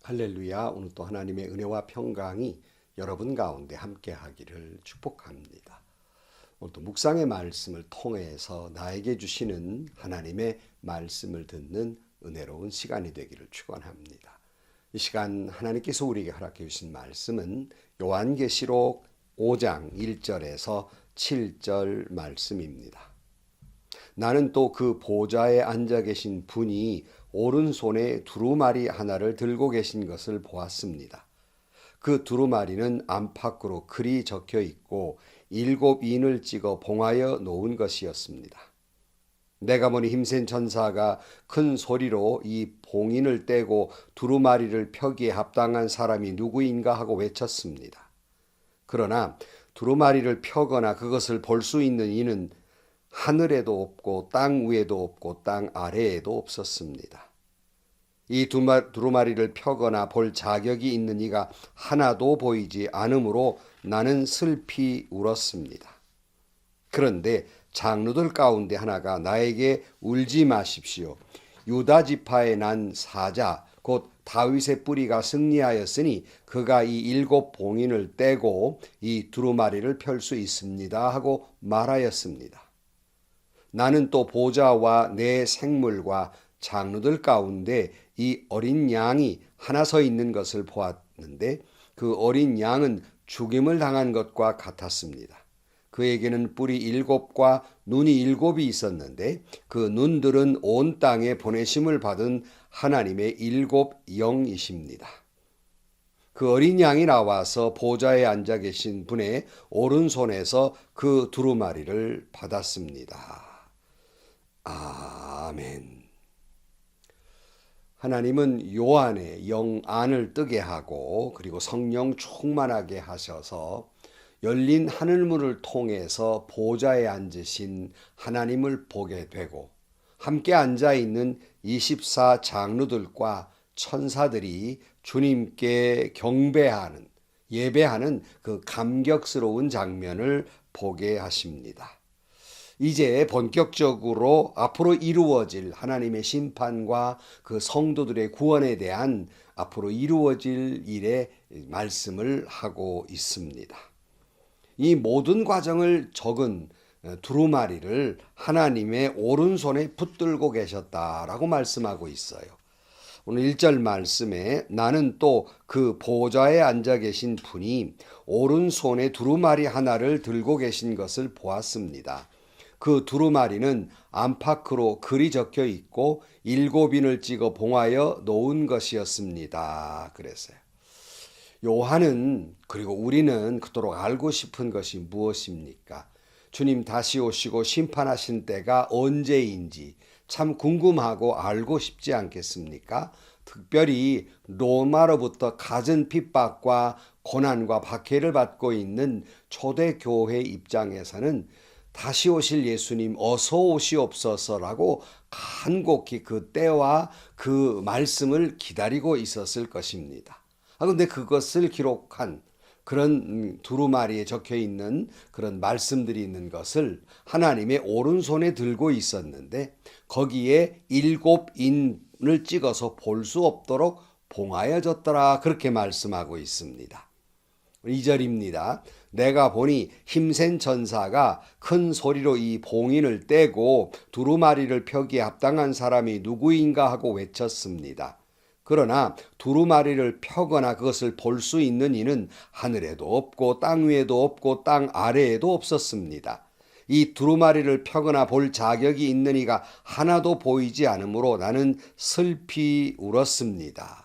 할렐루야. 오늘 또 하나님의 은혜와 평강이 여러분 가운데 함께 하기를 축복합니다. 오늘 또 묵상의 말씀을 통해서 나에게 주시는 하나님의 말씀을 듣는 은혜로운 시간이 되기를 축원합니다. 이 시간 하나님께서 우리에게 허락해 주신 말씀은 요한계시록 5장 1절에서 7절 말씀입니다. 나는 또 그 보좌에 앉아 계신 분이 오른손에 두루마리 하나를 들고 계신 것을 보았습니다. 그 두루마리는 안팎으로 글이 적혀 있고 7인을 찍어 봉하여 놓은 것이었습니다. 내가 보니 힘센 천사가 큰 소리로 이 봉인을 떼고 두루마리를 펴기에 합당한 사람이 누구인가 하고 외쳤습니다. 그러나 두루마리를 펴거나 그것을 볼 수 있는 이는 하늘에도 없고 땅 위에도 없고 땅 아래에도 없었습니다. 이 두루마리를 펴거나 볼 자격이 있는 이가 하나도 보이지 않으므로 나는 슬피 울었습니다. 그런데 장로들 가운데 하나가 나에게 울지 마십시오. 유다 지파에 난 사자 곧 다윗의 뿌리가 승리하였으니 그가 이 7 봉인을 떼고 이 두루마리를 펼 수 있습니다 하고 말하였습니다. 나는 또 보좌와 내 생물과 장로들 가운데 이 어린 양이 하나 서 있는 것을 보았는데 그 어린 양은 죽임을 당한 것과 같았습니다. 그에게는 뿔이 7과 눈이 7이 있었는데 그 눈들은 온 땅에 보내심을 받은 하나님의 7 영이십니다. 그 어린 양이 나와서 보좌에 앉아 계신 분의 오른손에서 그 두루마리를 받았습니다. 아멘. 하나님은 요한의 영안을 뜨게 하고 그리고 성령 충만하게 하셔서 열린 하늘문을 통해서 보좌에 앉으신 하나님을 보게 되고 함께 앉아있는 24 장로들과 천사들이 주님께 경배하는 예배하는 그 감격스러운 장면을 보게 하십니다. 이제 본격적으로 앞으로 이루어질 하나님의 심판과 그 성도들의 구원에 대한 앞으로 이루어질 일의 말씀을 하고 있습니다. 이 모든 과정을 적은 두루마리를 하나님의 오른손에 붙들고 계셨다라고 말씀하고 있어요. 오늘 1절 말씀에 나는 또 그 보좌에 앉아 계신 분이 오른손에 두루마리 하나를 들고 계신 것을 보았습니다. 그 두루마리는 안팎으로 글이 적혀 있고 7인을 찍어 봉하여 놓은 것이었습니다. 그랬어요. 요한은 그리고 우리는 그토록 알고 싶은 것이 무엇입니까? 주님 다시 오시고 심판하신 때가 언제인지 참 궁금하고 알고 싶지 않겠습니까? 특별히 로마로부터 갖은 핍박과 고난과 박해를 받고 있는 초대교회 입장에서는 다시 오실 예수님 어서 오시옵소서라고 간곡히 그 때와 그 말씀을 기다리고 있었을 것입니다. 그런데 그것을 기록한 그런 두루마리에 적혀 있는 그런 말씀들이 있는 것을 하나님의 오른손에 들고 있었는데 거기에 7인을 찍어서 볼 수 없도록 봉하여졌더라 그렇게 말씀하고 있습니다. 2절입니다. 내가 보니 힘센 천사가 큰 소리로 이 봉인을 떼고 두루마리를 펴기에 합당한 사람이 누구인가 하고 외쳤습니다. 그러나 두루마리를 펴거나 그것을 볼 수 있는 이는 하늘에도 없고 땅 위에도 없고 땅 아래에도 없었습니다. 이 두루마리를 펴거나 볼 자격이 있는 이가 하나도 보이지 않으므로 나는 슬피 울었습니다.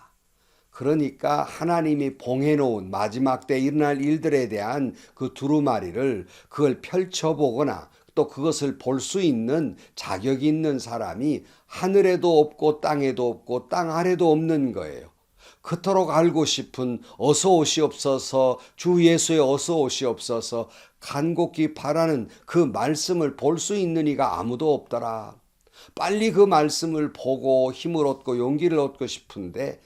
그러니까 하나님이 봉해놓은 마지막 때 일어날 일들에 대한 그 두루마리를 그걸 펼쳐보거나 또 그것을 볼 수 있는 자격이 있는 사람이 하늘에도 없고 땅에도 없고 땅 아래도 없는 거예요. 그토록 알고 싶은 어서 오시옵소서 주 예수의 어서 오시옵소서 간곡히 바라는 그 말씀을 볼 수 있는 이가 아무도 없더라. 빨리 그 말씀을 보고 힘을 얻고 용기를 얻고 싶은데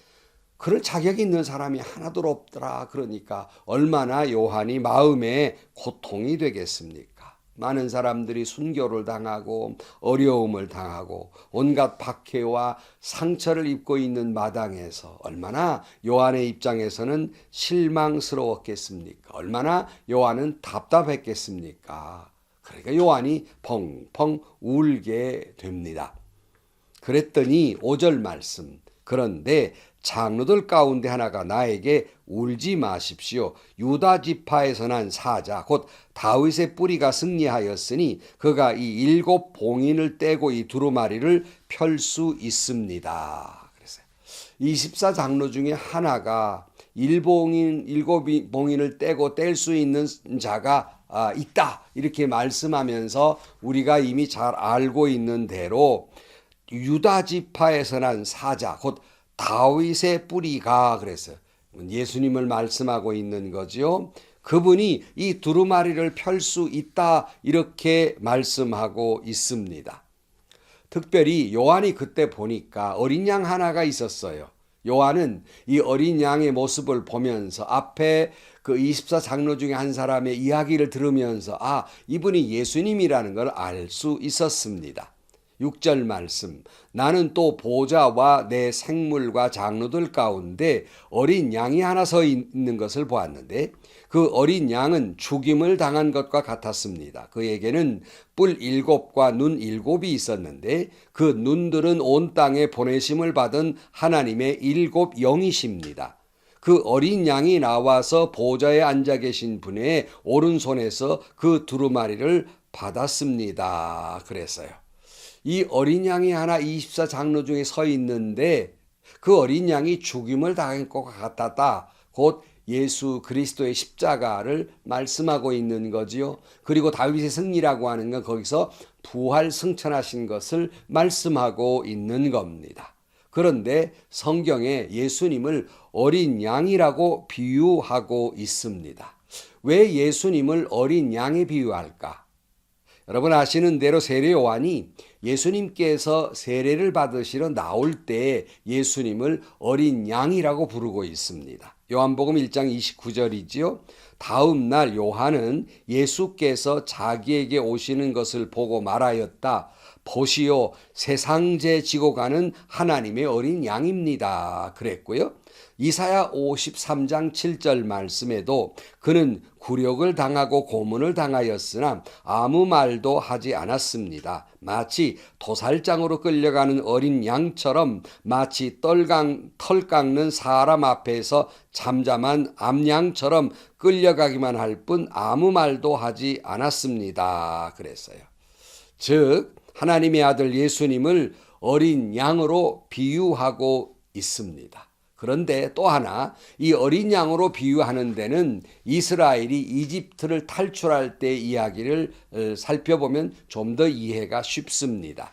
그럴 자격이 있는 사람이 하나도 없더라. 그러니까 얼마나 요한이 마음에 고통이 되겠습니까? 많은 사람들이 순교를 당하고 어려움을 당하고 온갖 박해와 상처를 입고 있는 마당에서 얼마나 요한의 입장에서는 실망스러웠겠습니까? 얼마나 요한은 답답했겠습니까? 그러니까 요한이 펑펑 울게 됩니다. 그랬더니 5절 말씀, 그런데 장로들 가운데 하나가 나에게 울지 마십시오. 유다 지파에서 난 사자 곧 다윗의 뿌리가 승리하였으니 그가 이 7봉인을 떼고 이 두루마리를 펼 수 있습니다. 그랬어요. 24장로 중에 하나가 7봉인을 떼고 뗄 수 있는 자가 있다. 이렇게 말씀하면서 우리가 이미 잘 알고 있는 대로 유다 지파에서 난 사자 곧 다윗의 뿌리가 그랬어요. 예수님을 말씀하고 있는 거죠. 그분이 이 두루마리를 펼 수 있다 이렇게 말씀하고 있습니다. 특별히 요한이 그때 보니까 어린 양 하나가 있었어요. 요한은 이 어린 양의 모습을 보면서 앞에 그 24장로 중에 한 사람의 이야기를 들으면서 이분이 예수님이라는 걸 알 수 있었습니다. 6절 말씀, 나는 또 보좌와 내 생물과 장로들 가운데 어린 양이 하나 서 있는 것을 보았는데 그 어린 양은 죽임을 당한 것과 같았습니다. 그에게는 뿔 7과 눈 7이 있었는데 그 눈들은 온 땅에 보내심을 받은 하나님의 7 영이십니다. 그 어린 양이 나와서 보좌에 앉아 계신 분의 오른손에서 그 두루마리를 받았습니다. 그랬어요. 이 어린 양이 하나 24장로 중에 서 있는데 그 어린 양이 죽임을 당할 것 같았다. 곧 예수 그리스도의 십자가를 말씀하고 있는 거지요. 그리고 다윗의 승리라고 하는 건 거기서 부활 승천하신 것을 말씀하고 있는 겁니다. 그런데 성경에 예수님을 어린 양이라고 비유하고 있습니다. 왜 예수님을 어린 양에 비유할까? 여러분 아시는 대로 세례 요한이 예수님께서 세례를 받으시러 나올 때 예수님을 어린 양이라고 부르고 있습니다. 요한복음 1장 29절이지요. 다음 날 요한은 예수께서 자기에게 오시는 것을 보고 말하였다. 보시오, 세상제 지고 가는 하나님의 어린 양입니다. 그랬고요. 이사야 53장 7절 말씀에도 그는 굴욕을 당하고 고문을 당하였으나 아무 말도 하지 않았습니다. 마치 도살장으로 끌려가는 어린 양처럼 마치 털 깎는 사람 앞에서 잠잠한 암양처럼 끌려가기만 할 뿐 아무 말도 하지 않았습니다. 그랬어요. 즉 하나님의 아들 예수님을 어린 양으로 비유하고 있습니다. 그런데 또 하나 이 어린 양으로 비유하는 데는 이스라엘이 이집트를 탈출할 때 이야기를 살펴보면 좀 더 이해가 쉽습니다.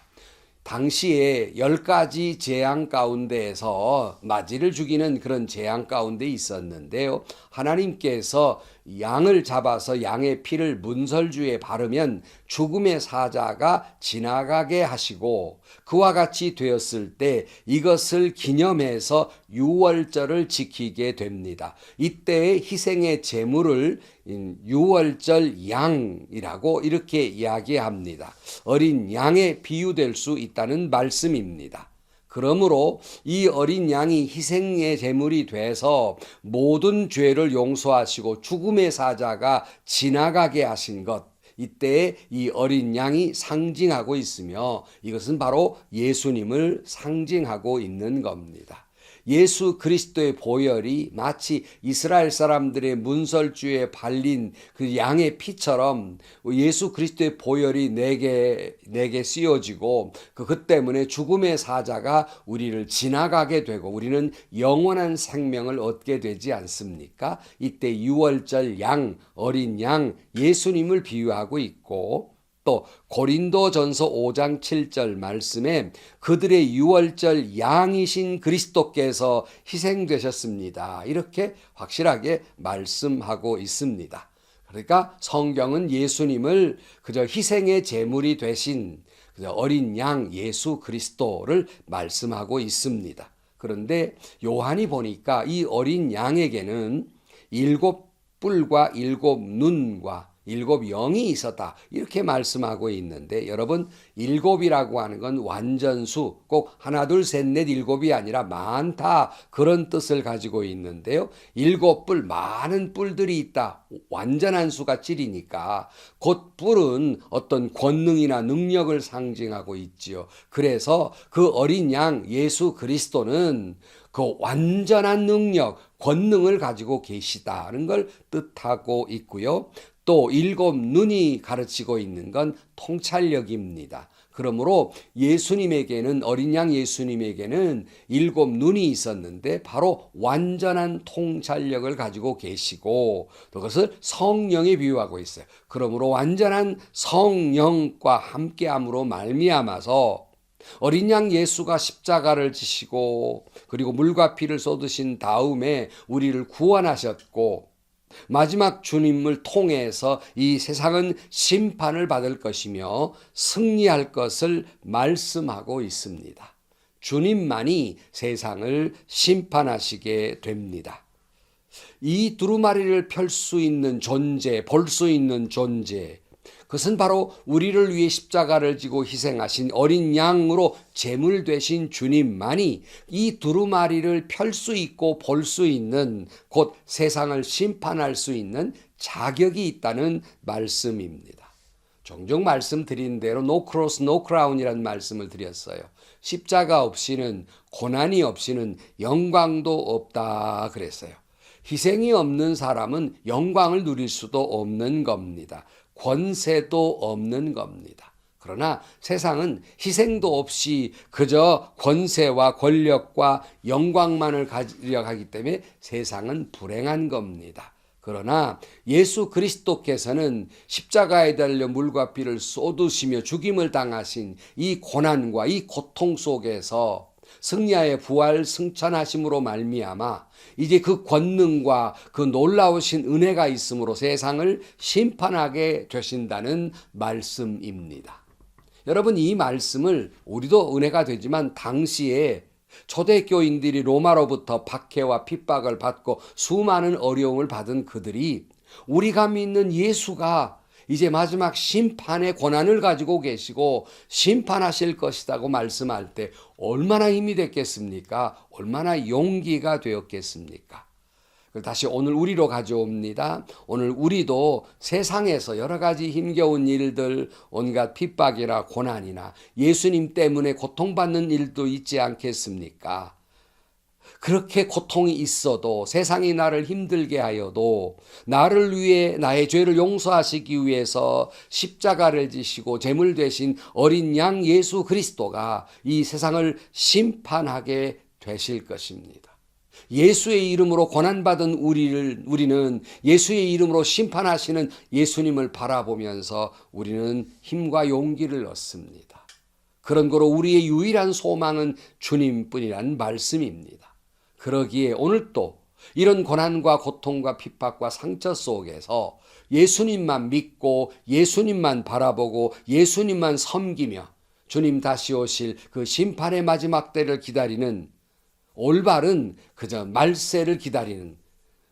당시에 10가지 재앙 가운데에서 마지를 죽이는 그런 재앙 가운데 있었는데요. 하나님께서 양을 잡아서 양의 피를 문설주에 바르면 죽음의 사자가 지나가게 하시고 그와 같이 되었을 때 이것을 기념해서 유월절을 지키게 됩니다. 이때의 희생의 제물을 유월절 양이라고 이렇게 이야기합니다. 어린 양에 비유될 수 있다는 말씀입니다. 그러므로 이 어린 양이 희생의 제물이 돼서 모든 죄를 용서하시고 죽음의 사자가 지나가게 하신 것, 이때에 이 어린 양이 상징하고 있으며 이것은 바로 예수님을 상징하고 있는 겁니다. 예수 그리스도의 보혈이 마치 이스라엘 사람들의 문설주에 발린 그 양의 피처럼 예수 그리스도의 보혈이 내게 씌워지고 그 때문에 죽음의 사자가 우리를 지나가게 되고 우리는 영원한 생명을 얻게 되지 않습니까? 이때 유월절 양, 어린 양, 예수님을 비유하고 있고 또 고린도전서 5장 7절 말씀에 그들의 유월절 양이신 그리스도께서 희생되셨습니다. 이렇게 확실하게 말씀하고 있습니다. 그러니까 성경은 예수님을 그저 희생의 제물이 되신 그저 어린 양 예수 그리스도를 말씀하고 있습니다. 그런데 요한이 보니까 이 어린 양에게는 7 뿔과 7 눈과 일곱 영이 있었다. 이렇게 말씀하고 있는데 여러분 일곱이라고 하는 건 완전수 꼭 하나 둘 셋 넷 일곱이 아니라 많다 그런 뜻을 가지고 있는데요. 일곱 뿔 많은 뿔들이 있다. 완전한 수가 7이니까 곧 뿔은 어떤 권능이나 능력을 상징하고 있지요. 그래서 그 어린 양 예수 그리스도는 그 완전한 능력, 권능을 가지고 계시다는 걸 뜻하고 있고요. 또 일곱 눈이 가르치고 있는 건 통찰력입니다. 그러므로 예수님에게는 어린 양 예수님에게는 일곱 눈이 있었는데 바로 완전한 통찰력을 가지고 계시고 또 그것을 성령에 비유하고 있어요. 그러므로 완전한 성령과 함께함으로 말미암아서 어린 양 예수가 십자가를 지시고 그리고 물과 피를 쏟으신 다음에 우리를 구원하셨고 마지막 주님을 통해서 이 세상은 심판을 받을 것이며 승리할 것을 말씀하고 있습니다. 주님만이 세상을 심판하시게 됩니다. 이 두루마리를 펼 수 있는 존재, 볼 수 있는 존재, 그것은 바로 우리를 위해 십자가를 지고 희생하신 어린 양으로 제물 되신 주님만이 이 두루마리를 펼 수 있고 볼 수 있는 곧 세상을 심판할 수 있는 자격이 있다는 말씀입니다. 종종 말씀드린 대로 No cross, no crown이라는 말씀을 드렸어요. 십자가 없이는 고난이 없이는 영광도 없다 그랬어요. 희생이 없는 사람은 영광을 누릴 수도 없는 겁니다. 권세도 없는 겁니다. 그러나 세상은 희생도 없이 그저 권세와 권력과 영광만을 가지려 하기 때문에 세상은 불행한 겁니다. 그러나 예수 그리스도께서는 십자가에 달려 물과 피를 쏟으시며 죽임을 당하신 이 고난과 이 고통 속에서 승리하여 부활 승천하심으로 말미암아 이제 그 권능과 그 놀라우신 은혜가 있으므로 세상을 심판하게 되신다는 말씀입니다. 여러분 이 말씀을 우리도 은혜가 되지만 당시에 초대교인들이 로마로부터 박해와 핍박을 받고 수많은 어려움을 받은 그들이 우리가 믿는 예수가 이제 마지막 심판의 권한을 가지고 계시고 심판하실 것이라고 말씀할 때 얼마나 힘이 됐겠습니까? 얼마나 용기가 되었겠습니까? 다시 오늘 우리로 가져옵니다. 오늘 우리도 세상에서 여러 가지 힘겨운 일들, 온갖 핍박이나 고난이나 예수님 때문에 고통받는 일도 있지 않겠습니까? 그렇게 고통이 있어도 세상이 나를 힘들게 하여도 나를 위해 나의 죄를 용서하시기 위해서 십자가를 지시고 제물 되신 어린 양 예수 그리스도가 이 세상을 심판하게 되실 것입니다. 예수의 이름으로 고난받은 우리는 예수의 이름으로 심판하시는 예수님을 바라보면서 우리는 힘과 용기를 얻습니다. 그런 거로 우리의 유일한 소망은 주님뿐이란 말씀입니다. 그러기에 오늘 또 이런 고난과 고통과 핍박과 상처 속에서 예수님만 믿고 예수님만 바라보고 예수님만 섬기며 주님 다시 오실 그 심판의 마지막 때를 기다리는 올바른 그저 말세를 기다리는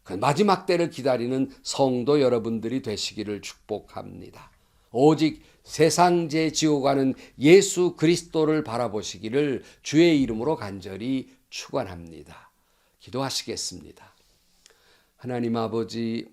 그 마지막 때를 기다리는 성도 여러분들이 되시기를 축복합니다. 오직 세상제 지고 가는 예수 그리스도를 바라보시기를 주의 이름으로 간절히 축원합니다. 기도하시겠습니다. 하나님 아버지,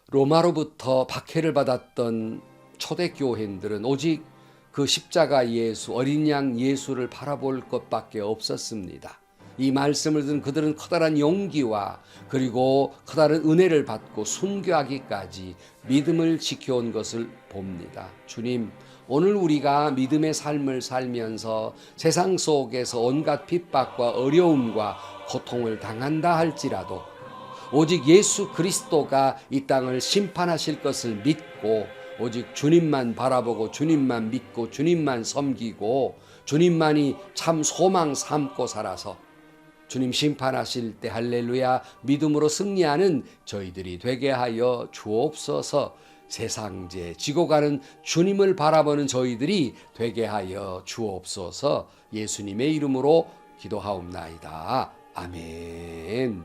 로마로부터 박해를 받았던 초대교회인들은 오직 그 십자가 예수, 어린 양 예수를 바라볼 것밖에 없었습니다. 이 말씀을 듣는 그들은 커다란 용기와 그리고 커다란 은혜를 받고 순교하기까지 믿음을 지켜온 것을 봅니다. 주님, 오늘 우리가 믿음의 삶을 살면서 세상 속에서 온갖 핍박과 어려움과 고통을 당한다 할지라도 오직 예수 그리스도가 이 땅을 심판하실 것을 믿고 오직 주님만 바라보고 주님만 믿고 주님만 섬기고 주님만이 참 소망 삼고 살아서 주님 심판하실 때 할렐루야 믿음으로 승리하는 저희들이 되게 하여 주옵소서. 세상제 지고 가는 주님을 바라보는 저희들이 되게 하여 주옵소서. 예수님의 이름으로 기도하옵나이다. 아멘.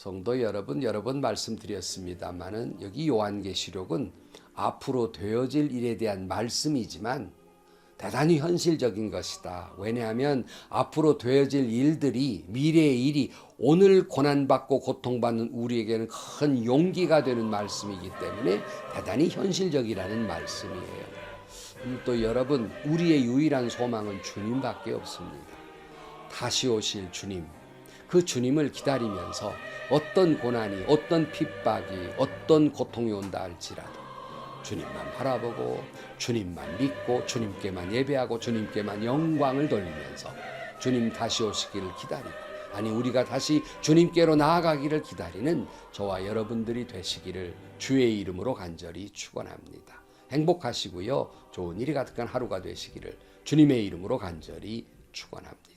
성도 여러분, 여러 번 말씀드렸습니다마는 여기 요한계시록은 앞으로 되어질 일에 대한 말씀이지만 대단히 현실적인 것이다. 왜냐하면 앞으로 되어질 일들이, 미래의 일이 오늘 고난받고 고통받는 우리에게는 큰 용기가 되는 말씀이기 때문에 대단히 현실적이라는 말씀이에요. 또 여러분, 우리의 유일한 소망은 주님밖에 없습니다. 다시 오실 주님, 그 주님을 기다리면서 어떤 고난이, 어떤 핍박이, 어떤 고통이 온다 할지라도 주님만 바라보고 주님만 믿고 주님께만 예배하고 주님께만 영광을 돌리면서 주님 다시 오시기를 기다리고, 아니 우리가 다시 주님께로 나아가기를 기다리는 저와 여러분들이 되시기를 주의 이름으로 간절히 축원합니다. 행복하시고요. 좋은 일이 가득한 하루가 되시기를 주님의 이름으로 간절히 축원합니다.